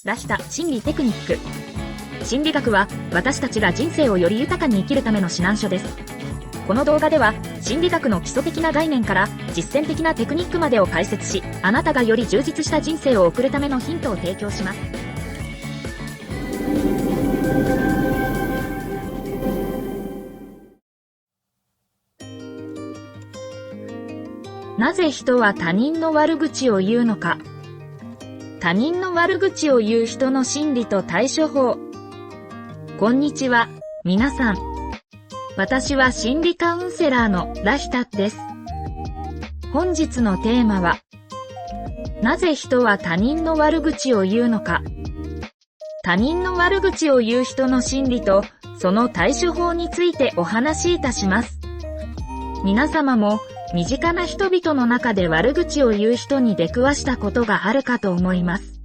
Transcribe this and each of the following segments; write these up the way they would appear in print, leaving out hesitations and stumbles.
らした心理テクニック。心理学は私たちが人生をより豊かに生きるための指南書です。この動画では心理学の基礎的な概念から実践的なテクニックまでを解説し、あなたがより充実した人生を送るためのヒントを提供します。なぜ人は他人の悪口を言うのか。他人の悪口を言う人の心理と対処法。こんにちは、皆さん。私は心理カウンセラーのラヒタです。本日のテーマは、なぜ人は他人の悪口を言うのか。他人の悪口を言う人の心理とその対処法についてお話しいたします。皆様も身近な人々の中で悪口を言う人に出くわしたことがあるかと思います。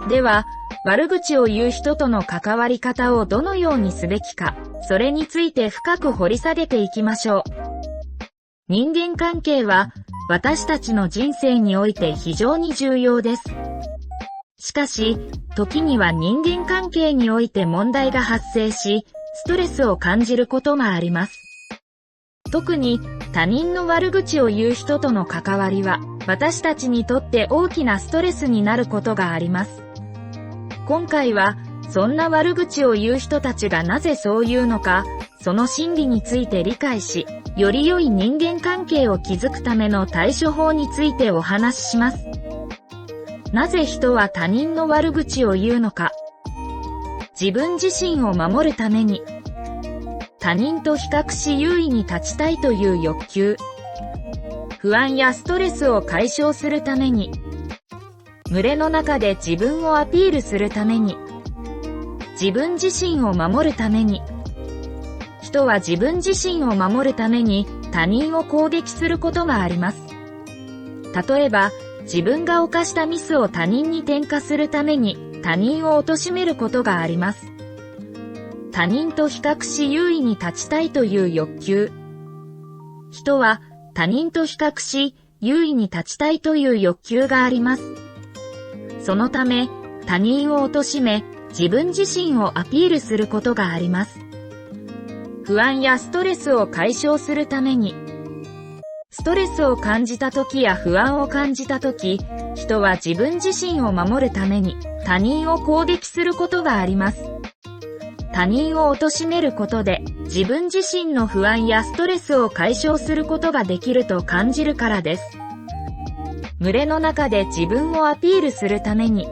では、悪口を言う人との関わり方をどのようにすべきか、それについて深く掘り下げていきましょう。人間関係は私たちの人生において非常に重要です。しかし、時には人間関係において問題が発生し、ストレスを感じることもあります。特に他人の悪口を言う人との関わりは、私たちにとって大きなストレスになることがあります。今回は、そんな悪口を言う人たちがなぜそう言うのか、その心理について理解し、より良い人間関係を築くための対処法についてお話しします。なぜ人は他人の悪口を言うのか。自分自身を守るために。他人と比較し優位に立ちたいという欲求。不安やストレスを解消するために。群れの中で自分をアピールするために。自分自身を守るために。人は自分自身を守るために他人を攻撃することがあります。例えば、自分が犯したミスを他人に転嫁するために他人を貶めることがあります。他人と比較し優位に立ちたいという欲求。人は他人と比較し優位に立ちたいという欲求があります。そのため、他人を貶め、自分自身をアピールすることがあります。不安やストレスを解消するために。ストレスを感じた時や不安を感じた時、人は自分自身を守るために他人を攻撃することがあります。他人を貶めることで自分自身の不安やストレスを解消することができると感じるからです。群れの中で自分をアピールするために。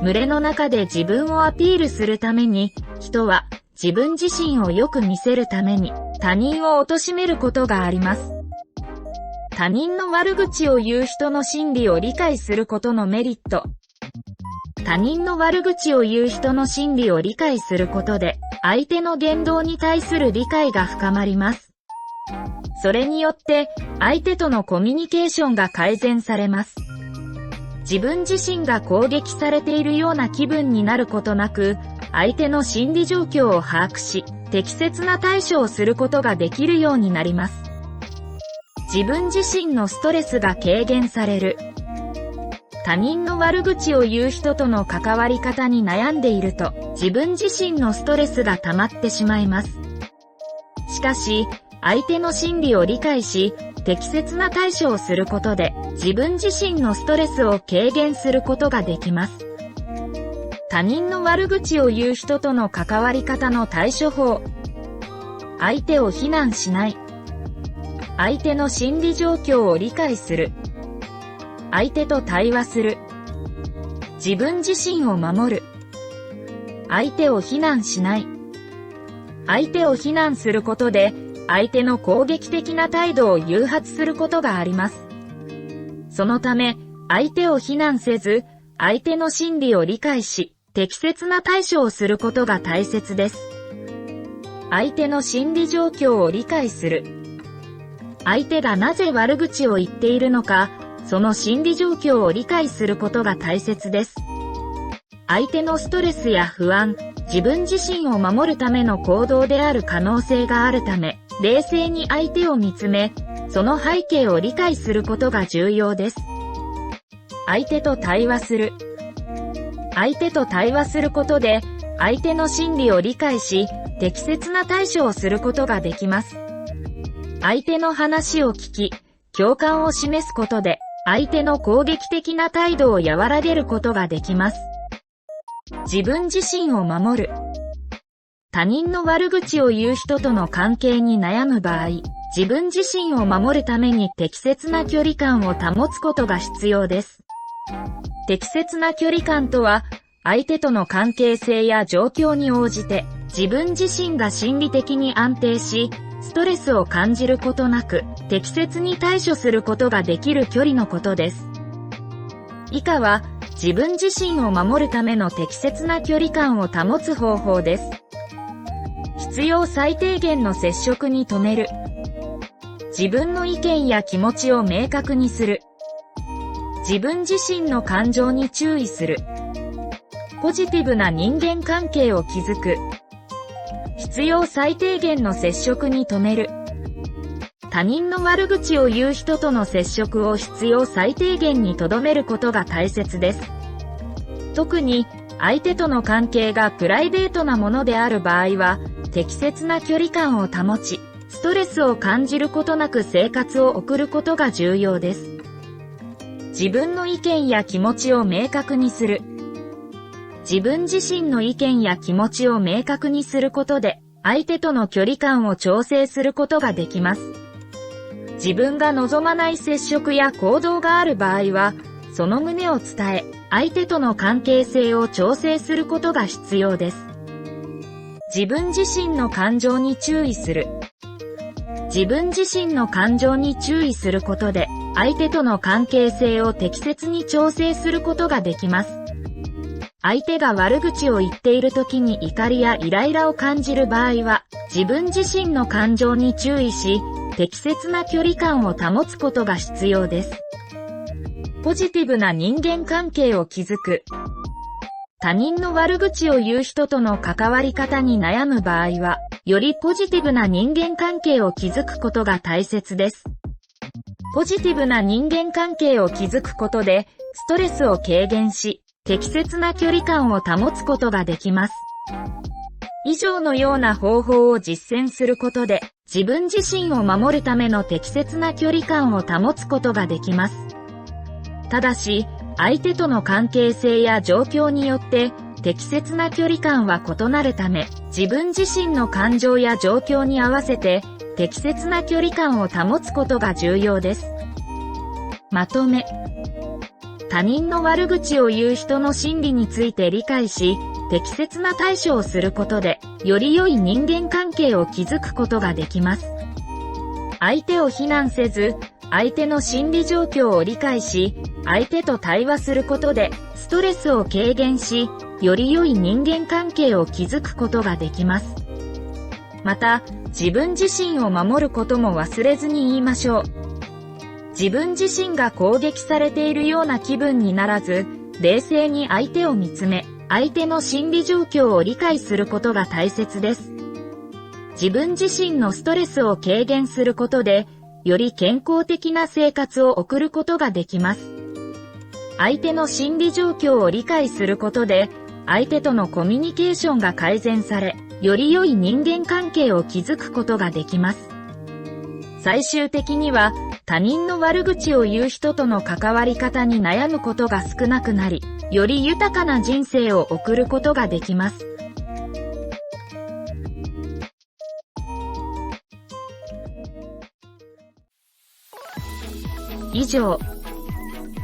群れの中で自分をアピールするために、人は自分自身をよく見せるために他人を貶めることがあります。他人の悪口を言う人の心理を理解することのメリット。他人の悪口を言う人の心理を理解することで、相手の言動に対する理解が深まります。それによって、相手とのコミュニケーションが改善されます。自分自身が攻撃されているような気分になることなく、相手の心理状況を把握し、適切な対処をすることができるようになります。自分自身のストレスが軽減される。他人の悪口を言う人との関わり方に悩んでいると、自分自身のストレスが溜まってしまいます。しかし、相手の心理を理解し、適切な対処をすることで、自分自身のストレスを軽減することができます。他人の悪口を言う人との関わり方の対処法。相手を非難しない。相手の心理状況を理解する。相手と対話する。自分自身を守る。相手を非難しない。相手を非難することで、相手の攻撃的な態度を誘発することがあります。そのため、相手を非難せず、相手の心理を理解し、適切な対処をすることが大切です。相手の心理状況を理解する。相手がなぜ悪口を言っているのか、その心理状況を理解することが大切です。相手のストレスや不安、自分自身を守るための行動である可能性があるため、冷静に相手を見つめ、その背景を理解することが重要です。相手と対話する。相手と対話することで、相手の心理を理解し、適切な対処をすることができます。相手の話を聞き、共感を示すことで、相手の攻撃的な態度を和らげることができます。自分自身を守る。他人の悪口を言う人との関係に悩む場合、自分自身を守るために適切な距離感を保つことが必要です。適切な距離感とは、相手との関係性や状況に応じて、自分自身が心理的に安定し、ストレスを感じることなく、適切に対処することができる距離のことです。以下は、自分自身を守るための適切な距離感を保つ方法です。必要最低限の接触に止める。自分の意見や気持ちを明確にする。自分自身の感情に注意する。ポジティブな人間関係を築く。必要最低限の接触に止める。他人の悪口を言う人との接触を必要最低限に留めることが大切です。特に相手との関係がプライベートなものである場合は、適切な距離感を保ち、ストレスを感じることなく生活を送ることが重要です。自分の意見や気持ちを明確にする。自分自身の意見や気持ちを明確にすることで、相手との距離感を調整することができます。自分が望まない接触や行動がある場合は、その旨を伝え、相手との関係性を調整することが必要です。自分自身の感情に注意する。自分自身の感情に注意することで、相手との関係性を適切に調整することができます。相手が悪口を言っている時に怒りやイライラを感じる場合は、自分自身の感情に注意し、適切な距離感を保つことが必要です。ポジティブな人間関係を築く。他人の悪口を言う人との関わり方に悩む場合は、よりポジティブな人間関係を築くことが大切です。ポジティブな人間関係を築くことで、ストレスを軽減し、適切な距離感を保つことができます。以上のような方法を実践することで、自分自身を守るための適切な距離感を保つことができます。ただし、相手との関係性や状況によって適切な距離感は異なるため、自分自身の感情や状況に合わせて適切な距離感を保つことが重要です。まとめ。他人の悪口を言う人の心理について理解し、適切な対処をすることで、より良い人間関係を築くことができます。相手を非難せず、相手の心理状況を理解し、相手と対話することで、ストレスを軽減し、より良い人間関係を築くことができます。また、自分自身を守ることも忘れずに言いましょう。自分自身が攻撃されているような気分にならず、冷静に相手を見つめ、相手の心理状況を理解することが大切です。自分自身のストレスを軽減することで、より健康的な生活を送ることができます。相手の心理状況を理解することで、相手とのコミュニケーションが改善され、より良い人間関係を築くことができます。最終的には、他人の悪口を言う人との関わり方に悩むことが少なくなり、より豊かな人生を送ることができます。以上、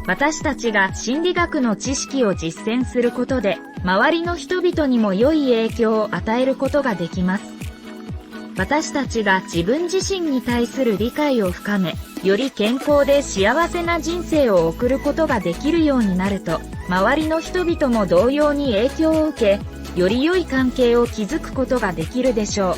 私たちが心理学の知識を実践することで、周りの人々にも良い影響を与えることができます。私たちが自分自身に対する理解を深め、より健康で幸せな人生を送ることができるようになると、周りの人々も同様に影響を受け、より良い関係を築くことができるでしょう。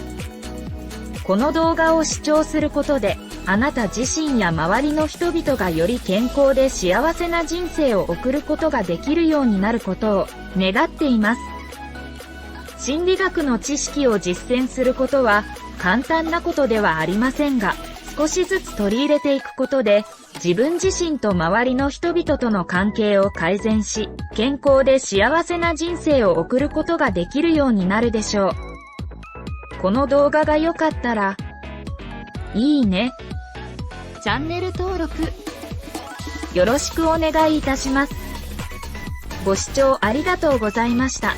この動画を視聴することで、あなた自身や周りの人々がより健康で幸せな人生を送ることができるようになることを願っています。心理学の知識を実践することは簡単なことではありませんが、少しずつ取り入れていくことで、自分自身と周りの人々との関係を改善し、健康で幸せな人生を送ることができるようになるでしょう。この動画が良かったら、いいね、チャンネル登録、よろしくお願いいたします。ご視聴ありがとうございました。